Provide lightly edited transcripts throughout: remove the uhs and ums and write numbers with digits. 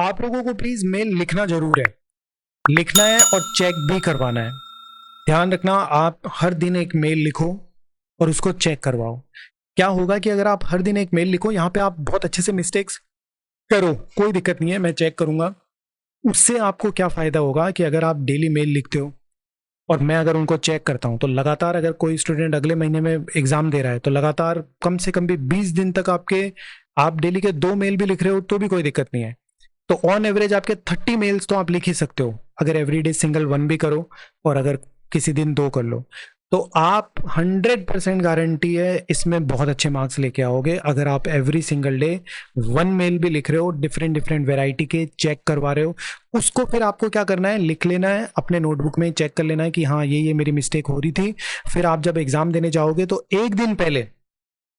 आप लोगों को प्लीज मेल लिखना जरूर है, लिखना है और चेक भी करवाना है। ध्यान रखना, आप हर दिन एक मेल लिखो और उसको चेक करवाओ। क्या होगा कि अगर आप हर दिन एक मेल लिखो, यहाँ पे आप बहुत अच्छे से मिस्टेक्स करो, कोई दिक्कत नहीं है, मैं चेक करूंगा। उससे आपको क्या फायदा होगा कि अगर आप डेली मेल लिखते हो और मैं अगर उनको चेक करता हूं, तो लगातार अगर कोई स्टूडेंट अगले महीने में एग्जाम दे रहा है तो लगातार कम से कम भी 20 दिन तक आप डेली के 2 मेल भी लिख रहे हो तो भी कोई दिक्कत नहीं है। तो ऑन एवरेज आपके 30 मेल्स तो आप लिख ही सकते हो, अगर एवरीडे सिंगल 1 भी करो और अगर किसी दिन 2 कर लो, तो आप 100% गारंटी है इसमें बहुत अच्छे मार्क्स लेके आओगे। अगर आप एवरी सिंगल डे 1 मेल भी लिख रहे हो, डिफरेंट डिफरेंट वेराइटी के चेक करवा रहे हो, उसको फिर आपको क्या करना है, लिख लेना है अपने नोटबुक में, चेक कर लेना है कि हाँ ये मेरी मिस्टेक हो रही थी। फिर आप जब एग्जाम देने जाओगे तो एक दिन पहले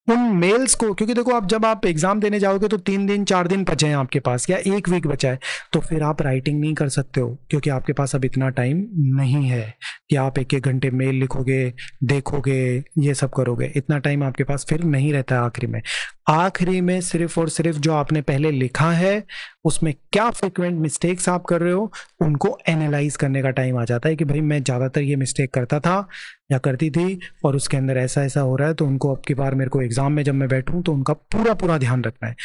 उन मेल्स को, क्योंकि देखो आप जब आप एग्जाम देने जाओगे तो 3 दिन 4 दिन बचे हैं आपके पास या 1 वीक बचा है, तो फिर आप राइटिंग नहीं कर सकते हो क्योंकि आपके पास अब इतना टाइम नहीं है कि आप 1-1 घंटे मेल लिखोगे, देखोगे, ये सब करोगे। इतना टाइम आपके पास फिर नहीं रहता है। आखिरी में सिर्फ और सिर्फ जो आपने पहले लिखा है उसमें क्या फ्रिक्वेंट मिस्टेक्स आप कर रहे हो उनको एनालाइज करने का टाइम आ जाता है कि भाई मैं ज़्यादातर ये मिस्टेक करता था या करती थी और उसके अंदर ऐसा ऐसा हो रहा है, तो उनको अब की बार मेरे को एग्जाम में जब मैं बैठूं तो उनका पूरा पूरा ध्यान रखना है,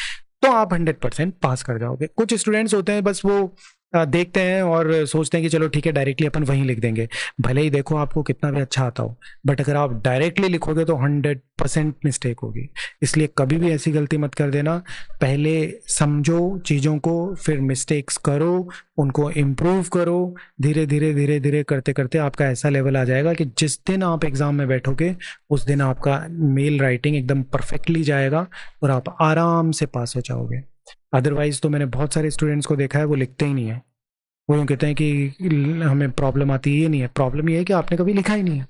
तो आप 100% पास कर जाओगे। कुछ स्टूडेंट्स होते हैं बस वो देखते हैं और सोचते हैं कि चलो ठीक है डायरेक्टली अपन वहीं लिख देंगे, भले ही देखो आपको कितना भी अच्छा आता हो, बट अगर आप डायरेक्टली लिखोगे तो 100% मिस्टेक होगी। इसलिए कभी भी ऐसी गलती मत कर देना, पहले समझो चीज़ों को, फिर मिस्टेक्स करो, उनको इम्प्रूव करो। धीरे धीरे धीरे धीरे करते करते आपका ऐसा लेवल आ जाएगा कि जिस दिन आप एग्ज़ाम में बैठोगे उस दिन आपका मेल राइटिंग एकदम परफेक्टली जाएगा और आप आराम से पास हो जाओगे। अदरवाइज तो मैंने बहुत सारे स्टूडेंट्स को देखा है वो लिखते ही नहीं है, वो यूँ कहते हैं कि हमें प्रॉब्लम आती है। ये नहीं है प्रॉब्लम, ये है कि आपने कभी लिखा ही नहीं है।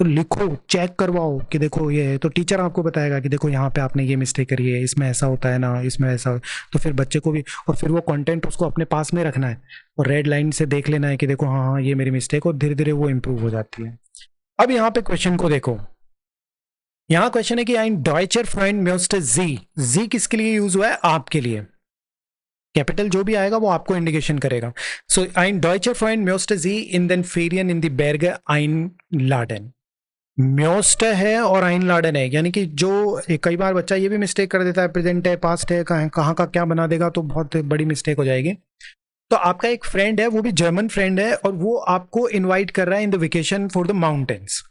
तो लिखो, चेक करवाओ कि देखो ये है, तो टीचर आपको बताएगा कि देखो यहाँ पे आपने ये मिस्टेक करी है, इसमें ऐसा होता है ना, इसमें ऐसा, तो फिर बच्चे को भी, और फिर वो कंटेंट उसको अपने पास में रखना है और रेड लाइन से देख लेना है कि देखो हाँ हाँ ये मेरी मिस्टेक, और धीरे धीरे वो इम्प्रूव हो जाती है। अब यहाँ पे क्वेश्चन को देखो, यहाँ क्वेश्चन है कि ein deutscher Freund möchte Sie, जी किसके लिए यूज हुआ है, आपके लिए। कैपिटल जो भी आएगा वो आपको इंडिकेशन करेगा। सो ein deutscher Freund möchte Sie in den Ferien in die Berge einladen। म्योस्ट है और आइनलाडन है, यानी कि जो कई बार बच्चा ये भी मिस्टेक कर देता है, प्रेजेंट है पास्ट है कहाँ का क्या बना देगा, तो बहुत बड़ी मिस्टेक हो जाएगी। तो आपका एक फ्रेंड है, वो भी जर्मन फ्रेंड है, और वो आपको इनवाइट कर रहा है in the vacation for the mountains.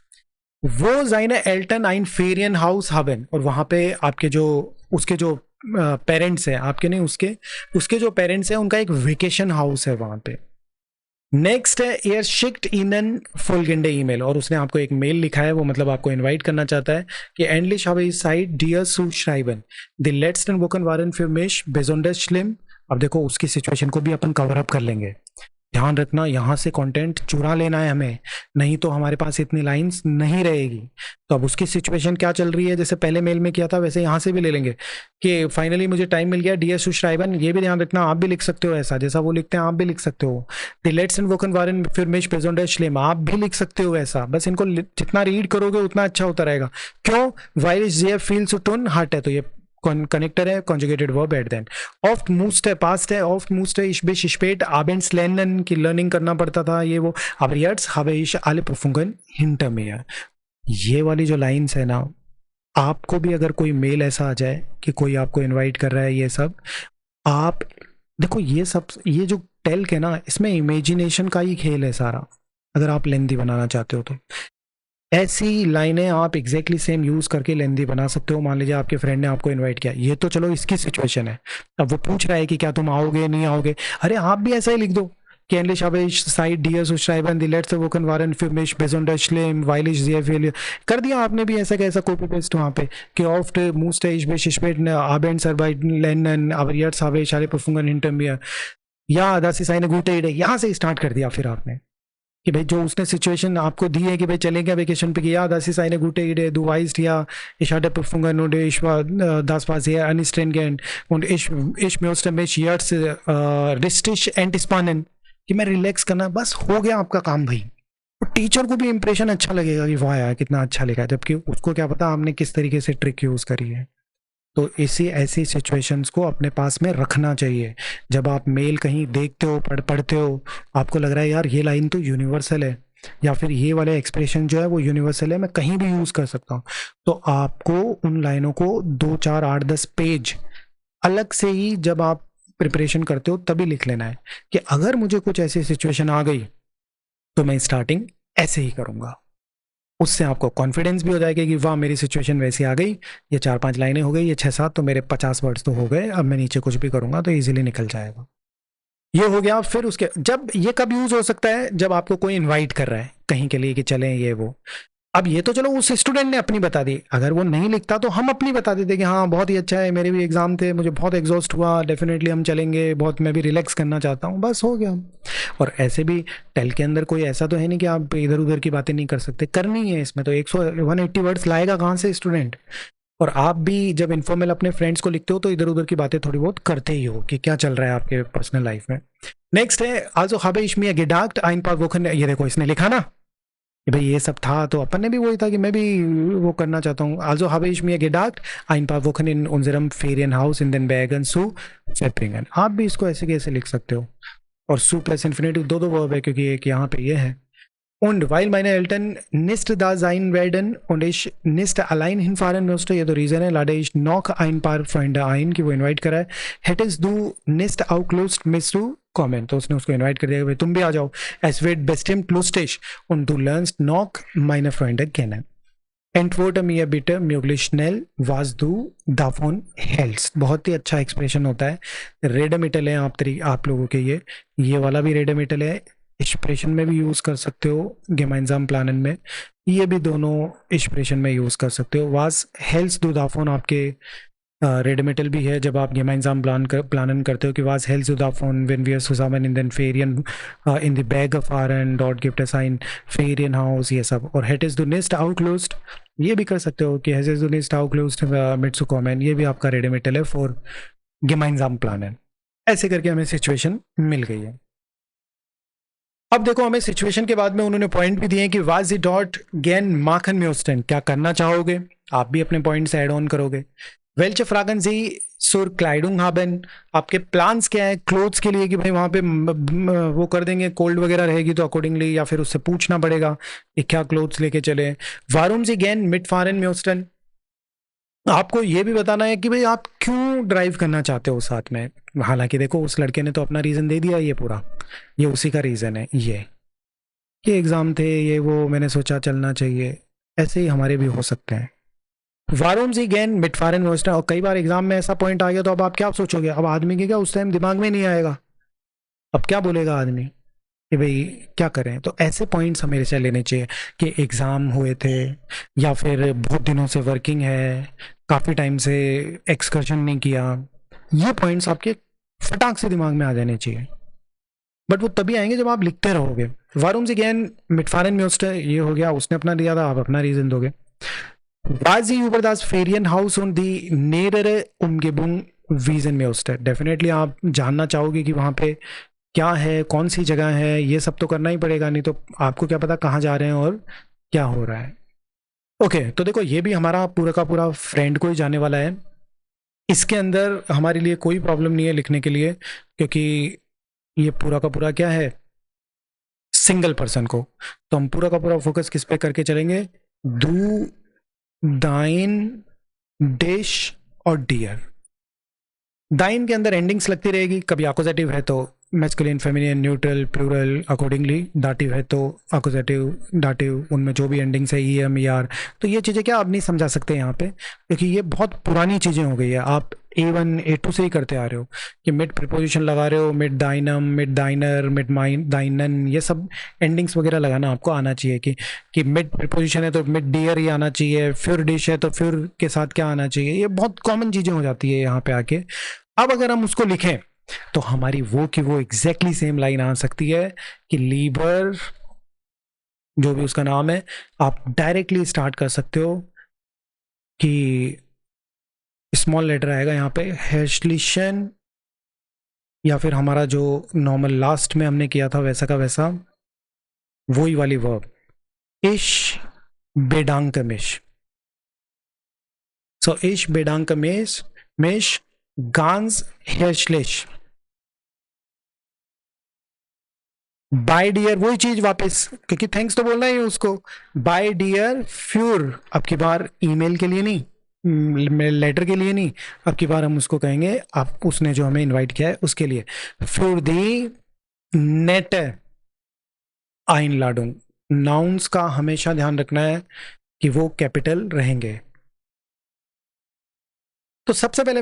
वो जाइना एल्टन आइन फेरियन हाउस हवन, और वहां पे आपके जो उसके जो पेरेंट्स हैं, आपके नहीं, उसके उसके जो पेरेंट्स हैं उनका एक वेकेशन हाउस है वहां पे। नेक्स्ट है एयर शिक्ट इन फुलगेंडे ईमेल, और उसने आपको एक मेल लिखा है, वो मतलब आपको इनवाइट करना चाहता है कि एंडलिश habe ich Zeit dir zu schreiben die letzten Wochen waren für mich besonders schlimm। अब देखो उसकी सिचुएशन को भी अपन कवर अप कर लेंगे। ध्यान रखना, यहाँ से कंटेंट चुरा लेना है हमें, नहीं तो हमारे पास इतनी लाइंस नहीं रहेगी। तो अब उसकी सिचुएशन क्या चल रही है, जैसे पहले मेल में किया था वैसे यहाँ से भी ले लेंगे कि फाइनली मुझे टाइम मिल गया डियर सुश्राइबन। ये भी ध्यान रखना, आप भी लिख सकते हो ऐसा, जैसा वो लिखते हैं आप भी लिख सकते हो। द लेट्सन वोकन वारन फिर मिश प्रेजेंट श्लेम, आप भी लिख सकते हो ऐसा, बस इनको जितना रीड करोगे उतना अच्छा होता रहेगा। क्यों, वाइल जे फील सो टोन हार्ट है, तो ये कनेक्टर है, कॉन्जुगेटेड वर्ब एट देन। ऑफ्ट मूस्ट है, पास्ट है, ऑफ्ट मूस्ट है, इश बिश स्पेट आबेंट्स लेनन की लर्निंग करना पड़ता था ये वो। अब यर्ट्स habe ich alle Prüfungen hinter mir। ये वाली जो लाइंस है ना, आपको भी अगर कोई मेल ऐसा आ जाए कि कोई आपको इनवाइट कर रहा है, ये सब आप देखो, ये सब ये जो टेल्क है ना, इसमें इमेजिनेशन का ही खेल है सारा। अगर आप लेंथी बनाना चाहते हो तो ऐसी लाइनें आप एग्जैक्टली सेम यूज करके लेंथी बना सकते हो। मान लीजिए आपके फ्रेंड ने आपको इनवाइट किया, ये तो चलो इसकी सिचुएशन है, अब वो पूछ रहा है कि क्या तुम आओगे नहीं आओगे, अरे आप भी ऐसा ही लिख दो कि एंडलिश habe ich Zeit dir zu schreiben die letzte Wochen waren für mich besonders schlimm weil ich sehr viel, कर दिया आपने भी ऐसा कैसा कॉपी पेस्ट वहाँ पे कि oft musste ich mich spät abends arbeiten lernen aber jetzt habe ich alle Prüfungen hinter mir, या das ist eine gute Idee, यहाँ से स्टार्ट कर दिया फिर आपने कि भाई जो उसने सिचुएशन आपको दी है कि भाई चलेंगे वेकेशन पे, या das ist eine gute Idee, du weißt ja ich hatte Prüfungen und ich war das war sehr anstrengend und ich möchte mich jetzt richtig entspannen, कि मैं रिलैक्स करना, बस हो गया आपका काम भाई। तो टीचर को भी इंप्रेशन अच्छा लगेगा कि वाह यार कितना अच्छा लिखा है, जबकि उसको क्या पता आपने किस तरीके से ट्रिक यूज करी है। तो इसी ऐसी सिचुएशंस को अपने पास में रखना चाहिए। जब आप मेल कहीं देखते हो, पढ़ते हो, आपको लग रहा है यार ये लाइन तो यूनिवर्सल है, या फिर ये वाला एक्सप्रेशन जो है वो यूनिवर्सल है, मैं कहीं भी यूज़ कर सकता हूँ, तो आपको उन लाइनों को 2 4 8 10 पेज अलग से ही जब आप प्रिपरेशन करते हो तभी लिख लेना है कि अगर मुझे कुछ ऐसी सिचुएशन आ गई तो मैं स्टार्टिंग ऐसे ही करूँगा। उससे आपको कॉन्फिडेंस भी हो जाएगा कि वाह मेरी सिचुएशन वैसी आ गई, ये 4 5 लाइनें हो गई, ये 6 7, तो मेरे 50 वर्ड्स तो हो गए, अब मैं नीचे कुछ भी करूँगा तो ईजिली निकल जाएगा। ये हो गया। फिर उसके जब ये कब यूज हो सकता है, जब आपको कोई इनवाइट कर रहा है कहीं के लिए कि चलें ये वो। अब ये तो चलो उस स्टूडेंट ने अपनी बता दी, अगर वो नहीं लिखता तो हम अपनी बता देते कि हाँ बहुत ही अच्छा है, मेरे भी एग्जाम थे, मुझे बहुत एग्जॉस्ट हुआ, डेफिनेटली हम चलेंगे, बहुत मैं भी रिलैक्स करना चाहता हूँ, बस हो गया। और ऐसे भी टेल के अंदर कोई ऐसा तो है नहीं कि आप इधर उधर की बातें नहीं कर सकते, करनी है इसमें तो 180 वर्ड्स लाएगा कहाँ से स्टूडेंट। और आप भी जब इन्फॉर्मल अपने फ्रेंड्स को लिखते हो तो इधर उधर की बातें थोड़ी बहुत करते ही हो कि क्या चल रहा है आपके पर्सनल लाइफ में। नेक्स्ट है also habe ich mir gedacht ein paar Wochen, ये देखो इसने लिखा ना कि भाई ये सब था, तो अपन ने भी वही था कि मैं भी वो करना चाहता हूँ। Also habe ich mir gedacht ein paar Wochen in unserem Ferienhaus in den Bergen zu verbringen, आप भी इसको ऐसे कैसे लिख सकते हो। और सू प्लस इन्फिनेटिव दो वर्ब है क्योंकि एक यहाँ पे ये है। Und weil meine Eltern nicht da sein werden und ich nicht allein hinfahren musste, ये तो रीजन है, lade ich noch ein paar Freunde ein कि वो इनवाइट करा है। Hättest du nicht auch Lust mit zu kommen, तो उसने उसको इनवाइट कर दिया भाई तुम भी आ जाओ। Es wird bestimmt lustig und du lernst noch meine Freunde kennen. Antworte mir bitte möglichst schnell, was du davon hältst। बहुत ही अच्छा एक्सप्रेशन होता है, रेडमिटल है आप लोगों के ये वाला भी रेडमिटल है, एक्सप्रेशन में भी यूज़ कर सकते हो, gemeinsam planen में, ये भी दोनों एक्सप्रेशन में यूज़ कर सकते हो। was hältst du davon आपके रेडमिटल भी है जब आप gemeinsam planen करते हो कि was hältst du davon wenn wir zusammen in den Ferien in die Berge fahren, dort gibt es ein Ferienhaus, ये सब। और hättest du nicht auch Lust, ये भी कर सकते हो कि hättest du nicht auch Lust mitzukommen, ये भी आपका रेडमिटल है for gemeinsam planen। ऐसे करके हमें सिचुएशन मिल गई है। अब देखो हमें सिचुएशन के बाद में उन्होंने पॉइंट भी दिए कि वाज सी डॉट गैन माखन म्यूस्टन, क्या करना चाहोगे, आप भी अपने पॉइंट्स ऐड ऑन करोगे। वेल्च फ्रागन जी सुर क्लाइडुंग हाबन, आपके प्लान्स क्या है क्लोथ्स के लिए कि भाई वहाँ पे वो कर देंगे, कोल्ड वगैरह रहेगी तो अकॉर्डिंगली, या फिर उससे पूछना पड़ेगा कि क्या क्लोथ्स लेके चले। वारूम जी गैन मिट फारन म्यूस्टन, आपको ये भी बताना है कि भाई आप क्यों ड्राइव करना चाहते हो साथ में। हालांकि देखो उस लड़के ने तो अपना रीज़न दे दिया, ये पूरा ये उसी का रीज़न है, ये एग्ज़ाम थे, ये वो, मैंने सोचा चलना चाहिए। ऐसे ही हमारे भी हो सकते हैं। वारूम जी गैन मिटफारन मोस्टर, और कई बार एग्जाम में ऐसा पॉइंट आ गया तो अब आप क्या सोचोगे, अब आदमी के क्या उस टाइम दिमाग में नहीं आएगा, अब क्या बोलेगा आदमी कि भाई क्या करें। तो ऐसे पॉइंट्स हमें से लेने चाहिए कि एग्ज़ाम हुए थे, या फिर बहुत दिनों से वर्किंग है, काफ़ी टाइम से एक्सकर्शन नहीं किया, ये पॉइंट्स आपके फटाक से दिमाग में आ जाने चाहिए। बट वो तभी आएंगे जब आप लिखते रहोगे। वारूम जी गैन मिटफारन म्यूस्टर, ये हो गया, उसने अपना दिया था, आप अपना रीज़न दोगे। War sie über das Ferienhaus und die nähere Umgebung wiesen म्यूस्टर, डेफिनेटली आप जानना चाहोगे कि वहाँ पे क्या है, कौन सी जगह है, ये सब तो करना ही पड़ेगा, नहीं तो आपको क्या पता कहाँ जा रहे हैं और क्या हो रहा है। ओके तो देखो ये भी हमारा पूरा का पूरा फ्रेंड को ही जाने वाला है, इसके अंदर हमारे लिए कोई प्रॉब्लम नहीं है लिखने के लिए, क्योंकि ये पूरा का पूरा क्या है, सिंगल पर्सन को। तो हम पूरा का पूरा फोकस किस पे करके चलेंगे, दू, दाइन, डिश और डियर। दाइन के अंदर एंडिंग्स लगती रहेगी, कभी अपोजिटिव है तो masculine, feminine, neutral, plural, accordingly दाटिव है तो अकोजेटिव, दाटिव, उनमें जो भी एंडिंग्स है ई एम ई आर। तो ये चीज़ें क्या आप नहीं समझा सकते यहाँ पे, क्योंकि ये बहुत पुरानी चीज़ें हो गई है, आप A1 A2 से ही करते आ रहे हो कि मिड प्रीपोजिशन लगा रहे हो, मिड डाइनम, मिड डाइनर, मिड माइन डाइनन, ये सब एंडिंग्स वगैरह लगाना आपको आना चाहिए कि मिड प्रीपोजिशन है तो मिड डियर ही आना चाहिए, फिर डिश है तो फिर के साथ क्या आना चाहिए, ये बहुत कॉमन चीज़ें हो जाती है यहाँ पे आके। अब अगर हम उसको लिखें तो हमारी वो की वो एग्जैक्टली सेम लाइन आ सकती है कि लीबर, जो भी उसका नाम है, आप डायरेक्टली स्टार्ट कर सकते हो कि स्मॉल लेटर आएगा यहाँ पे हेशलिशन, या फिर हमारा जो नॉर्मल लास्ट में हमने किया था वैसा का वैसा वही वाली वर्ब, इश बेडांकमिश। So ich bedanke mich ganz herzlich. Bye dear वही चीज वापस, क्योंकि थैंक्स तो बोलना ही है उसको। बाय डियर फ्यूर, अब की बार ईमेल के लिए नहीं, लेटर के लिए नहीं, अब की बार हम उसको कहेंगे आप, उसने जो हमें इनवाइट किया है उसके लिए। फ्यूर दी नेट आइन लाडूंग। नाउन्स का हमेशा ध्यान रखना है कि वो कैपिटल रहेंगे। तो सबसे पहले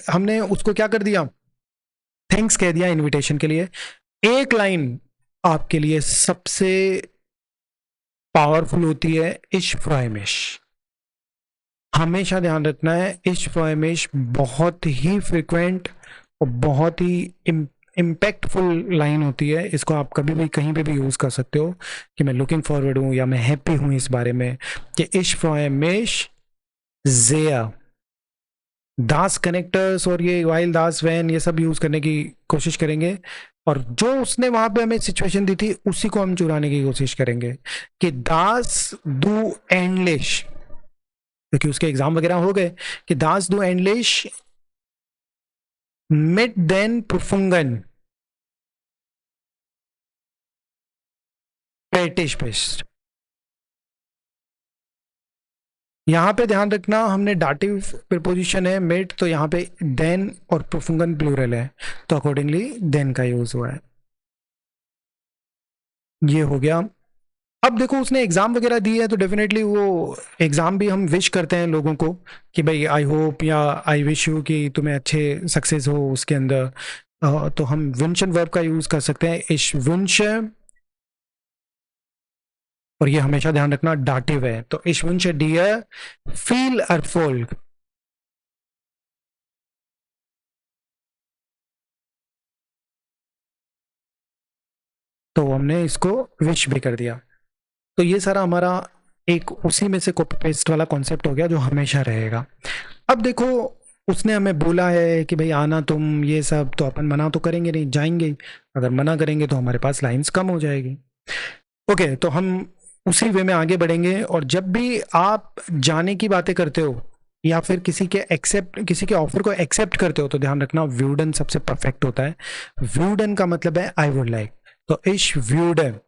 हमने उसको क्या कर दिया, थैंक्स कह दिया इनविटेशन के लिए। एक लाइन आपके लिए सबसे पावरफुल होती है, इश फ्राइमिश। हमेशा ध्यान रखना है, इश फ्राइमिश बहुत ही फ्रिक्वेंट और बहुत ही इम्पैक्टफुल लाइन होती है। इसको आप कभी भी कहीं पे भी यूज कर सकते हो कि मैं लुकिंग फॉरवर्ड हूं या मैं हैप्पी हूं इस बारे में, कि इश फ्राइमिश जेया। दास कनेक्टर्स और ये वाइल दास वैन ये सब यूज करने की कोशिश करेंगे, और जो उसने वहां पे हमें सिचुएशन दी थी उसी को हम चुराने की कोशिश करेंगे कि दास दू एंडलिश, क्योंकि उसके एग्जाम वगैरह हो गए, कि दास दू एंडलिश मिट देन प्रोफुंगन पेटिश पेस्ट। यहाँ पे ध्यान रखना, हमने डाटिव प्रीपोजिशन है मेट, तो यहाँ पे देन और प्रोफुंगन प्लूरल है, तो अकॉर्डिंगली देन का यूज हुआ है। ये हो गया। अब देखो उसने एग्जाम वगैरह दी है, तो डेफिनेटली वो एग्जाम भी हम विश करते हैं लोगों को कि भाई आई होप या आई विश यू कि तुम्हें अच्छे सक्सेस हो उसके अंदर। तो हम विंशन वर्ब का यूज कर सकते हैं, इश विंश, और ये हमेशा ध्यान रखना डाटिव है, तो इश विंश डियर फील अरफोल्ड। तो हमने इसको विश भी कर दिया। तो ये सारा हमारा एक उसी में से कॉपी पेस्ट वाला कॉन्सेप्ट हो गया जो हमेशा रहेगा। अब देखो उसने हमें बोला है कि भाई आना तुम, ये सब तो अपन मना तो करेंगे नहीं, जाएंगे। अगर मना करेंगे तो हमारे पास लाइंस कम हो जाएगी। ओके, तो हम उसी वे में आगे बढ़ेंगे, और जब भी आप जाने की बातें करते हो या फिर किसी के ऑफर को एक्सेप्ट करते हो, तो ध्यान रखना व्यूडन सबसे परफेक्ट होता है। व्यूडन का मतलब है आई वुड लाइक, तो इश व्यूडन।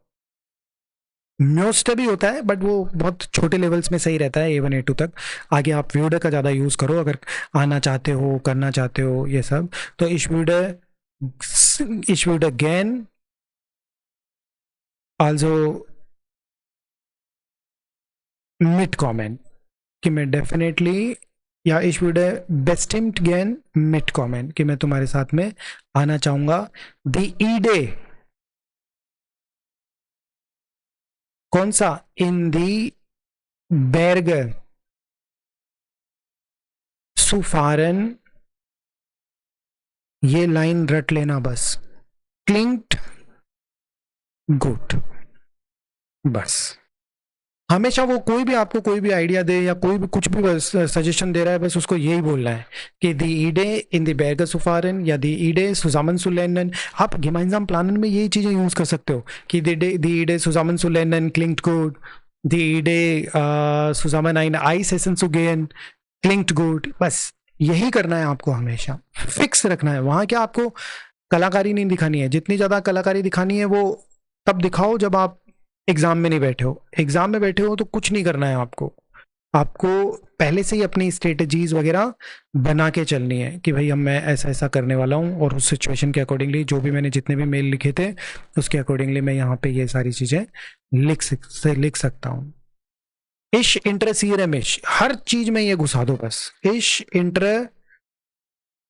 म्योस्ट भी होता है बट वो बहुत छोटे लेवल्स में सही रहता है, A1 A2 तक। आगे आप व्यूडर का ज़्यादा यूज़ करो अगर आना चाहते हो, करना चाहते हो ये सब। तो इश व्यूडर अगेन आल्सो मिड कॉमेंट, कि मैं डेफिनेटली, या इश व्यूडर बेस्टिम्ड गेन मिड कॉमेंट, कि मैं तुम्हारे साथ में आना चाहूंगा। द ईडे कौन सा, इन दी बैरगर सुफारन, ये लाइन रट लेना बस, क्लिंक्ड गुड। बस हमेशा वो कोई भी आपको कोई भी आइडिया दे या कोई भी कुछ भी सजेशन दे रहा है, बस उसको यही बोलना है कि दी ईडे इन दी बैरगर सुफारन या दी ईडे सुजामन सुलेनन। आप gemeinsam प्लानन में यही चीजें यूज कर सकते हो कि दी ईडे सुजामन सुलेनन क्लिंक्ड गुड, दी ईडे सुजामन ein Eisessen zu gehen क्लिंक्ड गुड। बस यही करना है आपको, हमेशा फिक्स रखना है। वहां क्या आपको कलाकारी नहीं दिखानी है, जितनी ज्यादा कलाकारी दिखानी है वो तब दिखाओ जब आप एग्जाम में नहीं बैठे हो। एग्जाम में बैठे हो तो कुछ नहीं करना है आपको, आपको पहले से ही अपनी स्ट्रेटजीज वगैरह बना के चलनी है कि भाई हम मैं ऐसा ऐसा करने वाला हूँ, और उस सिचुएशन के अकॉर्डिंगली जो भी मैंने जितने भी मेल लिखे थे उसके अकॉर्डिंगली मैं यहाँ पे ये सारी चीजें लिख सकता हूँ। इश इंटर सीरमिश, हर चीज में ये घुसा दो बस, इश इंटर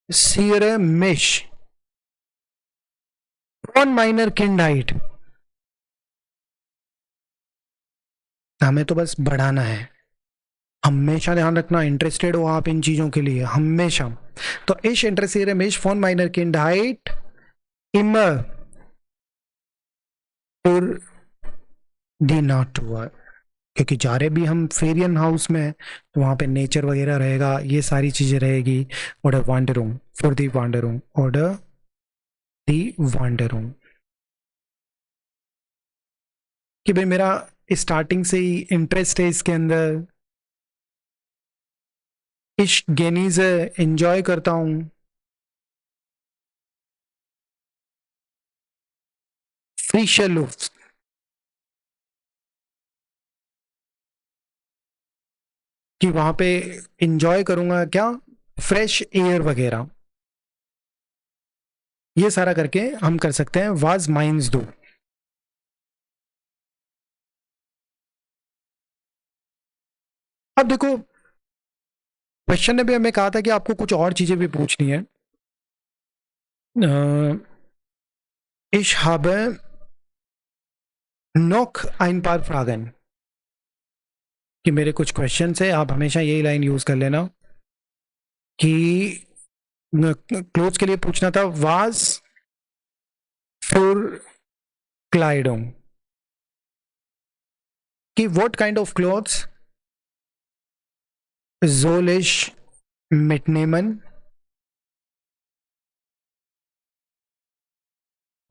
सीरमिश वन माइनर किंडाइट। हमें तो बस बढ़ाना है। हमेशा ध्यान रखना, इंटरेस्टेड हो आप इन चीजों के लिए हमेशा। तो इश इंटरेस्टेड मिश फोन माइनर किंडाइट इमर और दी नाटुआ, क्योंकि जा रहे भी हम फेरियन हाउस में, तो वहां पे नेचर वगैरह रहेगा, ये सारी चीजें रहेगी। ऑर्डर वांडरूम फॉर दी वांडरूम, ऑर्डर दी वांडरूम, कि भाई मेरा स्टार्टिंग से ही इंटरेस्ट है इसके अंदर। इश्क गेनीज है, एंजॉय करता हूं। फ्रीशे लुफ्ट, कि वहां पे एंजॉय करूंगा क्या, फ्रेश एयर वगैरह। ये सारा करके हम कर सकते हैं वाज माइंस दो। अब देखो, क्वेश्चन ने भी हमें कहा था कि आपको कुछ और चीजें भी पूछनी है। Ich habe noch ein paar Fragen, कि मेरे कुछ क्वेश्चन है। आप हमेशा यही लाइन यूज कर लेना कि क्लोथ्स के लिए पूछना था वाज für Kleidung, कि what kind of clothes soll ich mitnehmen?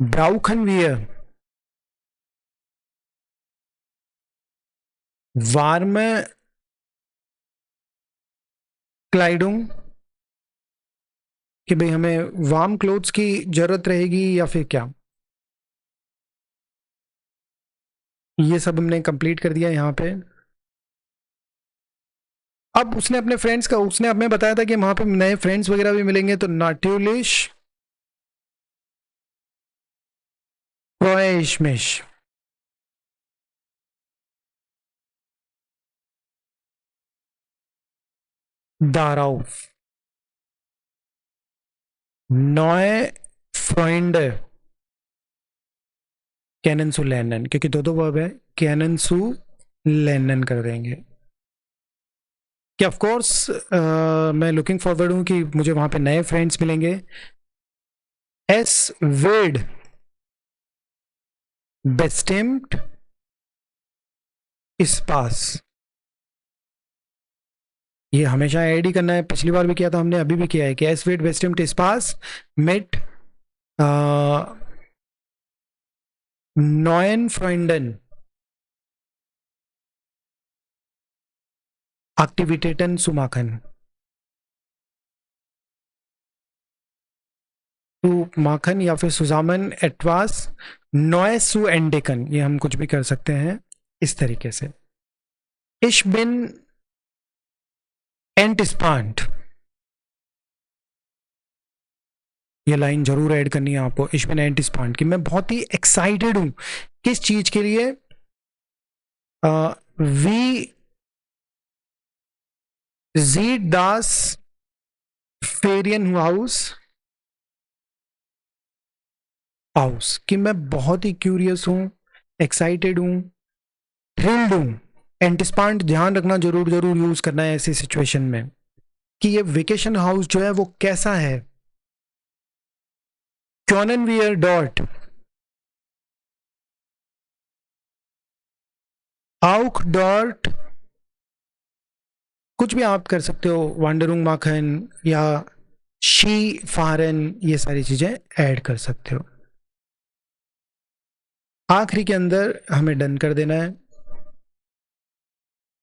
Brauchen wir warme Kleidung, कि भाई हमें वार्म क्लोथ्स की जरूरत रहेगी या फिर क्या। ये सब हमने कंप्लीट कर दिया यहाँ पे। अब उसने अपने फ्रेंड्स का, उसने हमें बताया था कि वहां पे नए फ्रेंड्स वगैरह भी मिलेंगे, तो नाट्यूलिश फ्रॉइशमिश, darauf neue Freunde kennenzulernen, क्योंकि दो दो वर्ब है, kennenzulernen कर देंगे कि ऑफ कोर्स मैं लुकिंग फॉरवर्ड हूं कि मुझे वहां पे नए फ्रेंड्स मिलेंगे। एस wird bestimmt Spaß, ये हमेशा ऐड ही करना है, पिछली बार भी किया था हमने, अभी भी किया है कि एस wird bestimmt Spaß mit neuen Freunden Aktivitäten zu machen. टू माखन या फिर सुजामन एटवास नॉय सु एंडेकन, ये हम कुछ भी कर सकते हैं इस तरीके से। इश बिन एंटिस्पांट, ये लाइन जरूर ऐड करनी है आपको, इश बिन एंटिस्पांट, कि मैं बहुत ही एक्साइटेड हूं किस चीज के लिए। वी जीड दास फेरियन हाउस हाउस, कि मैं बहुत ही क्यूरियस हूं, एक्साइटेड हूं, थ्रिल्ड हूं। एंटिस्पांट ध्यान रखना, जरूर जरूर यूज करना है ऐसी सिचुएशन में कि ये वेकेशन हाउस जो है वो कैसा है। क्योननवियर डॉट आउक डॉट, कुछ भी आप कर सकते हो, वांडरुंग माखन या शी फारन, ये सारी चीजें ऐड कर सकते हो। आखिरी के अंदर हमें डन कर देना है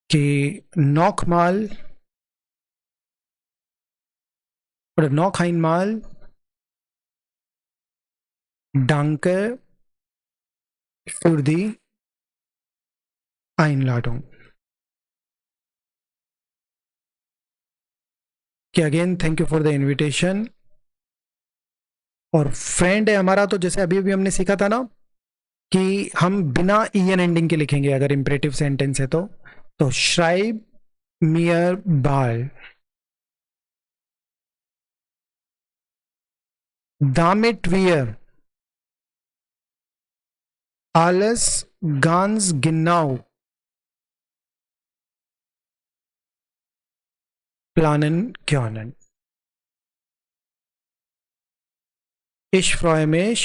कि नॉकमाल और नॉकहाइनमाल डांके für die Einladung, कि again thank you for the invitation. और फ्रेंड है हमारा, तो जैसे अभी अभी हमने सीखा था ना कि हम बिना ईएन एंडिंग के लिखेंगे अगर इंपरेटिव सेंटेंस है तो श्राइब मियर बाल, damit wir alles ganz genau planen können. Ich freue mich,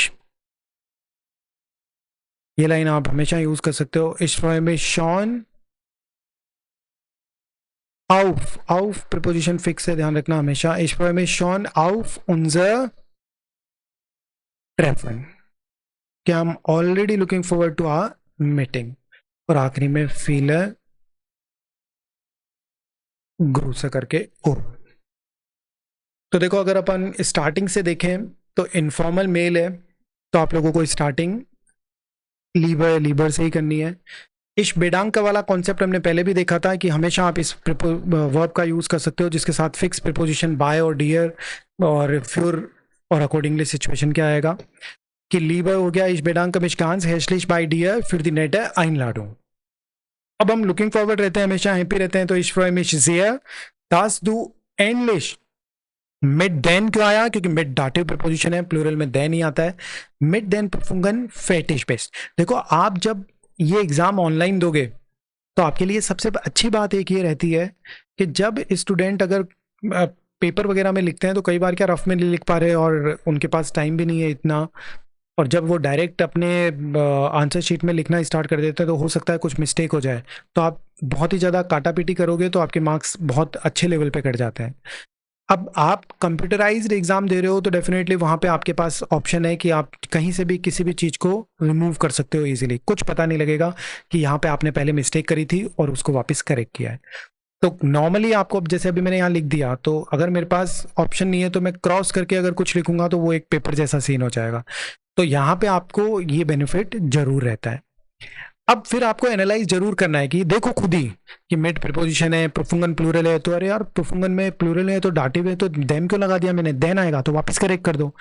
ये लाइन आप हमेशा यूज कर सकते हो। Ich freue mich schon auf, auf preposition fix है, ध्यान रखना हमेशा। Ich freue mich schon auf unser Treffen, कि I'm already looking forward to our meeting। और आखिरी में फील गुरु से करके ओ। तो देखो अगर अपन स्टार्टिंग से देखें तो इनफॉर्मल मेल है, तो आप लोगों को स्टार्टिंग लीबर से ही करनी है। इस बेडांग का वाला कॉन्सेप्ट हमने पहले भी देखा था कि हमेशा आप इस वर्ब का यूज कर सकते हो जिसके साथ फिक्स प्रीपोजिशन बाय और डियर और फ्यूर और अकॉर्डिंगली सिचुएशन क्या आएगा कि लीबर हो गया इस बेडांग का मिशकांस हैशलिश बाय डियर फिर दी नेट है आइन लाडू। अब हम लुकिंग फॉरवर्ड रहते हैं, हमेशा हैप्पी रहते हैं, तो इस फ्रॉय मिश ज़ेयर दास दू एनलिश मिड देन क्यों आया, क्योंकि मिड डाटिव प्रीपोजिशन है, प्लूरल में देन ही आता है। मिड देन प्रफुंगन फेटिश बेस्ट। देखो आप जब ये एग्जाम ऑनलाइन दोगे तो आपके लिए सबसे अच्छी बात एक ये रहती है कि जब स्टूडेंट अगर पेपर वगैरह में लिखते हैं तो कई बार क्या रफ में नहीं लिख पा रहे और उनके पास टाइम भी नहीं है इतना, और जब वो डायरेक्ट अपने आंसर शीट में लिखना स्टार्ट कर देते हैं तो हो सकता है कुछ मिस्टेक हो जाए, तो आप बहुत ही ज़्यादा काटापीटी करोगे तो आपके मार्क्स बहुत अच्छे लेवल पे कट जाते हैं। अब आप कंप्यूटराइज्ड एग्जाम दे रहे हो तो डेफिनेटली वहाँ पे आपके पास ऑप्शन है कि आप कहीं से भी किसी भी चीज़ को रिमूव कर सकते हो इजीली, कुछ पता नहीं लगेगा कि यहाँ पे आपने पहले मिस्टेक करी थी और उसको वापस करेक्ट किया है। तो नॉर्मली आपको जैसे अभी मैंने यहाँ लिख दिया, तो अगर मेरे पास ऑप्शन नहीं है तो मैं क्रॉस करके अगर कुछ लिखूंगा तो वो एक पेपर जैसा सीन हो जाएगा। तो यहाँ पे आपको ये बेनिफिट जरूर रहता है। अब फिर आपको एनालाइज जरूर करना है कि देखो खुद ही कि मिड प्रीपोजिशन है, प्रफुंगन प्लूरल है, तो अरे यार प्रफुंगन में प्लूरल है तो डाटिव है तो देम क्यों लगा दिया मैंने, देन आएगा तो वापस करेक्ट कर दो।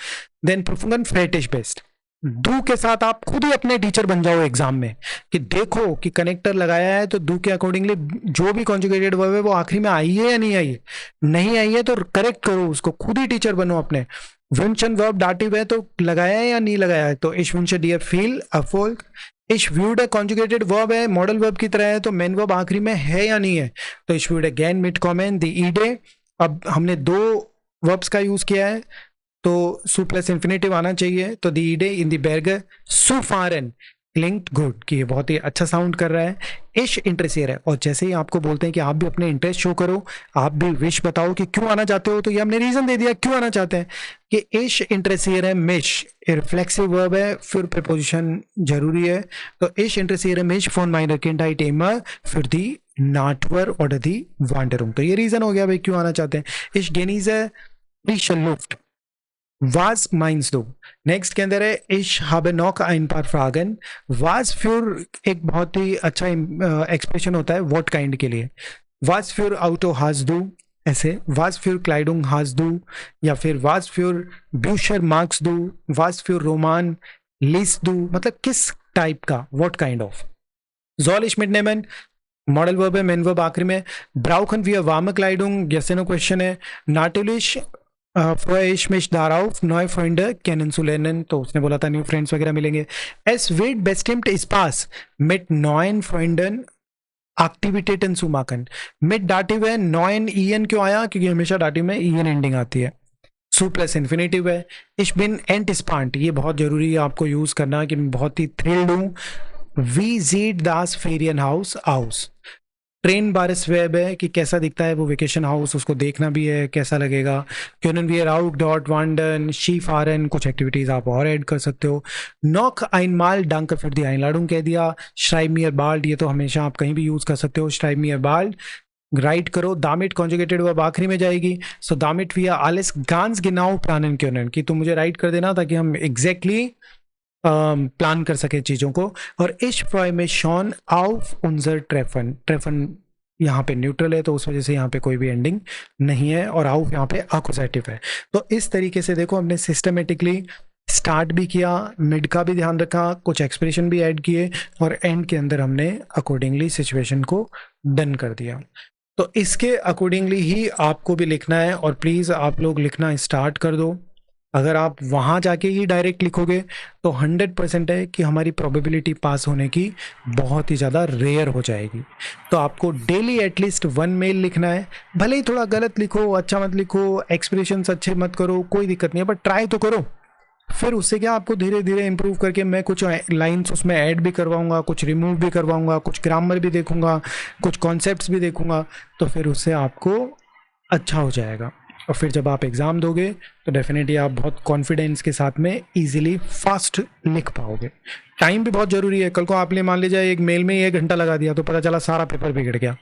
देन प्रफुंगन फ्रेटिश बेस्ट डू के साथ आप खुद ही अपने टीचर बन जाओ एग्जाम में कि देखो कि कनेक्टर लगाया है तो डू के अकॉर्डिंगली जो भी कॉन्जुगेटेड वर्ब है वो आखिरी में आई है या नहीं आई है, नहीं आई है तो करेक्ट करो उसको, खुद ही टीचर बनो अपने। विंशन वर्ब डाटिव है तो लगाया है या नहीं लगाया है, तो इश विंश डियर फील अफोल्क। इश व्यूड है कॉन्जुगेटेड वर्ब है मॉडल वर्ब की तरह है तो मेन वर्ब आखिरी में है या नहीं है, तो इश व्यूड अगेन मिड कॉमेंट द ईडे। अब हमने दो वर्ब्स का यूज किया है तो सु प्लस इन्फिनेटिव आना चाहिए, तो द ईडे इन द बेर्ग सु फारन क्लिंक्ड गुड, कि ये बहुत ही अच्छा साउंड कर रहा है। इश इंटरेसियर है, और जैसे ही आपको बोलते हैं कि आप भी अपने इंटरेस्ट शो करो, आप भी विश बताओ कि क्यों आना चाहते हो, तो ये हमने रीजन दे दिया क्यों आना चाहते हैं कि इश इंटरेसियर है मिश रिफ्लेक्सिव वर्ब है फिर प्रीपोजिशन जरूरी है, तो इश इंटरेसियर है मिश फोन माइनर किंडाइट एमर फिर दी नाटवर और दी वांडरुम, तो ये रीजन हो गया भाई क्यों आना चाहते हैं। इश गेनीज है लुफ्ट वाज माइंस दो। नेक्स्ट के अंदर है इश habe noch ein paar Fragen। वाज फ्यूर एक बहुत ही अच्छा एक्सप्रेशन होता है व्हाट काइंड के लिए, वाज फ्यूर आउटो हाज दू, ऐसे वाज फ्यूर क्लाइडुंग हाज दू, या फिर वाज फ्यूर ब्यूशर मार्क्स दू, वाज फ्यूर रोमान लिस दू, मतलब किस टाइप का what kind of. soll ich mitnehmen modal verb है, मेन वर्ब आखिरी में। ब्राउखन वी वार्म क्लाइडुंग यस नो क्वेश्चन है। नाटुलिश freue ich mich darauf, neue Freunde kennenzulernen, तो उसने बोला था न्यू फ्रेंड्स वगैरह मिलेंगे। Es wird bestimmt Spaß mit neuen Freunden Aktivitäten zu machen। mit dative है, neuen en क्यों आया, क्योंकि हमेशा dative में en एंडिंग आती है। सु प्लस इन्फिनेटिव है। ich bin entspannt, ये बहुत जरूरी है आपको यूज करना कि मैं बहुत ही थ्रिल्ड हूँ। Wie sieht das Ferienhaus aus? Train बारिश वेब है कि कैसा दिखता है वो वेकेशन हाउस, उसको देखना भी है कैसा लगेगा। क्योंन वी आर आउट डॉट वांडन शी फारन, कुछ एक्टिविटीज आप और ऐड कर सकते हो। नॉक आइन माल डंक फिर दी आइनलाडुंग कह दिया। श्राइब मियर बाल्ड, ये तो हमेशा आप कहीं भी यूज कर सकते हो, श्राइब मियर बाल्ड राइट करो। दामिट कॉन्जुगेटेड वर्ब आखिरी में जाएगी, सो दामिट वी आर आलिस गांस गिनाओ प्लानन क्योंन, कि तुम मुझे राइट कर देना ताकि हम एग्जैक्टली प्लान कर सके चीजों को। और इश फ्रॉय में शॉन आउफ उनजर ट्रेफन, ट्रेफन यहाँ पे न्यूट्रल है तो उस वजह से यहाँ पे कोई भी एंडिंग नहीं है, और आउफ यहाँ पे अक्यूजेटिव है। तो इस तरीके से देखो हमने सिस्टमेटिकली स्टार्ट भी किया, मिड का भी ध्यान रखा, कुछ एक्सप्रेशन भी ऐड किए, और एंड के अंदर हमने अकॉर्डिंगली सिचुएशन को डन कर दिया। तो इसके अकॉर्डिंगली ही आपको भी लिखना है, और प्लीज़ आप लोग लिखना स्टार्ट कर दो। अगर आप वहाँ जाके ही डायरेक्ट लिखोगे तो 100% है कि हमारी प्रोबेबिलिटी पास होने की बहुत ही ज़्यादा रेयर हो जाएगी। तो आपको डेली एटलीस्ट 1 मेल लिखना है, भले ही थोड़ा गलत लिखो, अच्छा मत लिखो, एक्सप्रेशंस अच्छे मत करो, कोई दिक्कत नहीं है, बट ट्राई तो करो। फिर उससे क्या आपको धीरे धीरे इंप्रूव करके मैं कुछ लाइंस उसमें ऐड भी करवाऊंगा, कुछ रिमूव भी करवाऊंगा, कुछ ग्रामर भी देखूंगा, कुछ कॉन्सेप्ट्स भी देखूंगा, तो फिर उससे आपको अच्छा हो जाएगा। और फिर जब आप एग्ज़ाम दोगे तो डेफिनेटली आप बहुत कॉन्फिडेंस के साथ में इजीली फास्ट लिख पाओगे। टाइम भी बहुत ज़रूरी है। कल को आपने मान लीजिए एक मेल में ही 1 घंटा लगा दिया तो पता चला सारा पेपर बिगड़ गया,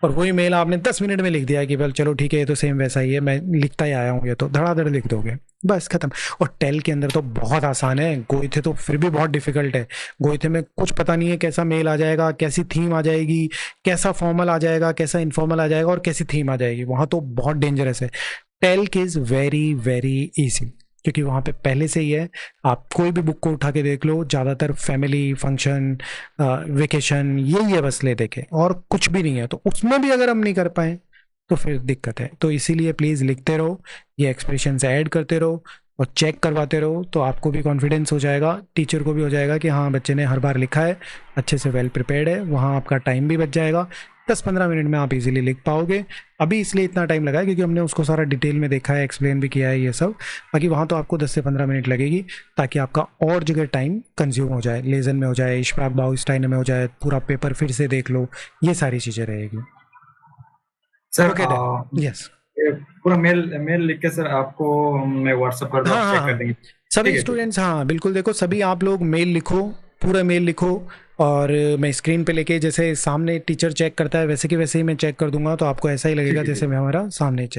और वही मेल आपने 10 मिनट में लिख दिया कि वेल चलो ठीक है ये तो सेम वैसा ही है, मैं लिखता ही आया हूँ, ये तो धड़ाधड़ लिख दोगे, बस खत्म। और टेल के अंदर तो बहुत आसान है, गोइथे तो फिर भी बहुत डिफिकल्ट है। गोइथे में कुछ पता नहीं है कैसा मेल आ जाएगा, कैसी थीम आ जाएगी, कैसा फॉर्मल आ जाएगा, कैसा इनफॉर्मल आ जाएगा और कैसी थीम आ जाएगी, वहाँ तो बहुत डेंजरस है। Talc is very very easy, क्योंकि वहाँ पे पहले से ही है। आप कोई भी बुक को उठा के देख लो, ज़्यादातर फैमिली फंक्शन, वेकेशन, यही है बस ले देखे, और कुछ भी नहीं है। तो उसमें भी अगर हम नहीं कर पाए तो फिर दिक्कत है। तो इसीलिए प्लीज़ लिखते रहो, ये एक्सप्रेशन ऐड करते रहो और चेक करवाते रहो, तो आपको भी कॉन्फिडेंस हो जाएगा, टीचर को भी हो जाएगा कि हाँ बच्चे ने हर बार लिखा है, अच्छे से वेल प्रिपेयर्ड है। वहाँ आपका टाइम भी बच जाएगा, 10-15 मिनट में आप इजीली लिख पाओगे। अभी इसलिए इतना टाइम लगा है क्योंकि हमने उसको सारा डिटेल में देखा है, एक्सप्लेन भी किया है ये सब। बाकी वहाँ तो आपको 10 से 15 मिनट लगेगी, ताकि आपका और जगह टाइम कंज्यूम हो जाए, लेजन में हो जाए, इश्फाक बाउस्टाइन में हो जाए, पूरा पेपर फिर से देख लो, ये सारी चीज़ें रहेगी। Sir okay yes. ये पूरा मेल मेल लिख के सर आपको मैं व्हाट्सअप कर दूँ, हाँ आप हाँ चेक कर हाँ, देंगे? ठीक सभी है, ठीक है। स्टूडेंट्स, हाँ बिल्कुल, देखो सभी आप लोग मेल लिखो, पूरा मेल लिखो, और मैं स्क्रीन पे लेके जैसे सामने टीचर चेक करता है वैसे कि वैसे ही मैं चेक कर दूंगा, तो आपको ऐसा ही लगेगा ठीक है, जैसे ठीक मैं है। हमारा सामने चेक